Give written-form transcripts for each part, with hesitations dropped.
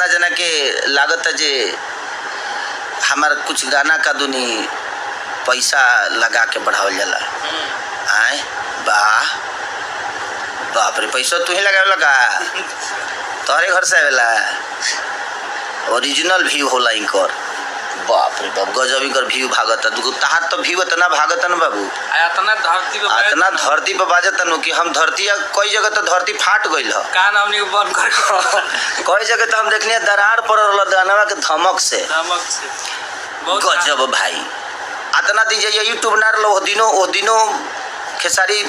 कितना जना के लागत है जे हमार कुछ गाना का दुनी पैसा लगा के बढ़ावल जाला। आए वाह बाप रे, पैसा तू ही लगावेला का? तोहरे घर से आवेला? ओरिजिनल व्यू होला इनकर। बाप रे बाप, गजब इनकर व्यू भागत। तहार तो व्यू इतना भागत न बाबू, इतना धरती पे बाजत न कि हम धरती कई जगह तो धरती फाट गइल ह। कान हमनी के बंद कर कई जगह तो हम देखनी दरार पड़ल गाना के धमक से। गजब भाई, इतना दिन जे यूट्यूब ना रहो ओ दिनों खेसारी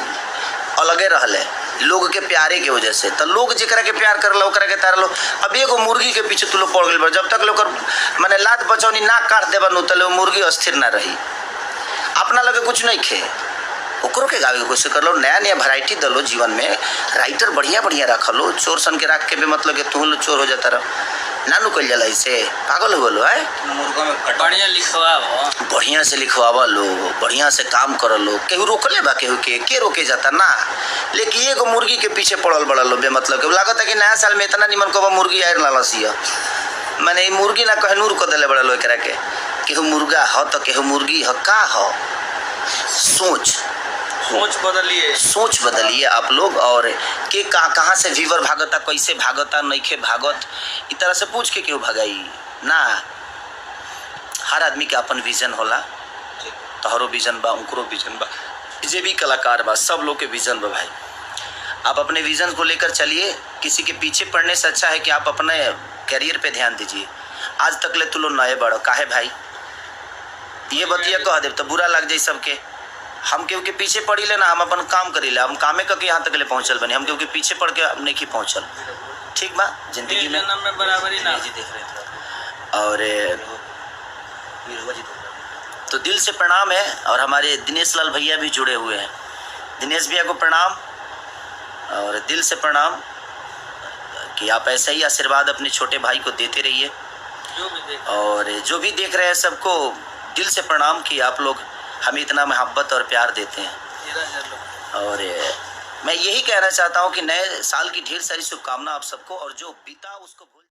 अलगे रहले लोग के प्यारे के वजह से। तो लोग जरा के प्यार कर लो के तार लो। अब एगो मुर्गी के पीछे तू लोग पड़ गए, जब तक लोग मैंने लात बचौनी ना काट देबा नु तो मुर्गी अस्थिर ना रही। अपना लगे कुछ नहीं खे ओकरो के गावे के कोशिश कर लो, नया नया वैरायटी दलो जीवन में। राइटर बढ़िया बढ़िया रख लो, चोर सन के रख के भी मतलब कि तू चोर हो जाता रह ना नुकल जाला। इसे पागल हो गलो है। मुर्गा में बढ़िया लिखवाओ, बढ़िया से लिखवावा लो, बढ़िया से काम कर लो। केहू रोकले बा केहू के रोके जाता ना। लेकिन एगो मुर्गी के पीछे पड़ल बड़ा लो बेमतलब के लागत है कि नया साल में इतना निमन को मुर्गी आयर लालसिया मैंने मुर्गी ना कहे नूर को दिले बड़ा लो एकरा के। केहू मुर्गा ह तो केहू मुर्गी ह का ह। सोच बदलिए आप लोग। और के कहाँ से व्यूवर भागता, कैसे भागता, नइखे भागत, इस तरह से पूछ के क्यों भगाई ना। हर आदमी के अपन विजन होला। तोहरो विजन बा, उनकरो विजन बा, जे भी कलाकार बा, सब लोग के विजन बा भाई। आप अपने विजन को लेकर चलिए। किसी के पीछे पड़ने से अच्छा है कि आप अपने करियर पे ध्यान दीजिए। आज तक ले तू लोग नए बड़ो काहे भाई, ये बतिया कह दे तो बुरा लग जाए सबके। हम केहू के पीछे पड़ी ले ना, हम अपन काम करी ले, हम कामे करके यहाँ तक ले पहुँचल बने। हम केहू के पीछे पड़ के नहीं की पहुँचल। ठीक बा, जिंदगी में बराबरी ना जी देख रहे थे। और तो दिल से प्रणाम है। और हमारे दिनेश लाल भैया भी जुड़े हुए हैं। दिनेश भैया को प्रणाम और दिल से प्रणाम कि आप ऐसा ही आशीर्वाद अपने छोटे भाई को देते रहिए। और जो भी देख रहे हैं सबको दिल से प्रणाम कि आप लोग हमें इतना मोहब्बत और प्यार देते हैं। और मैं यही कहना चाहता हूं कि नए साल की ढेर सारी शुभकामना आप सबको। और जो बीता उसको भूल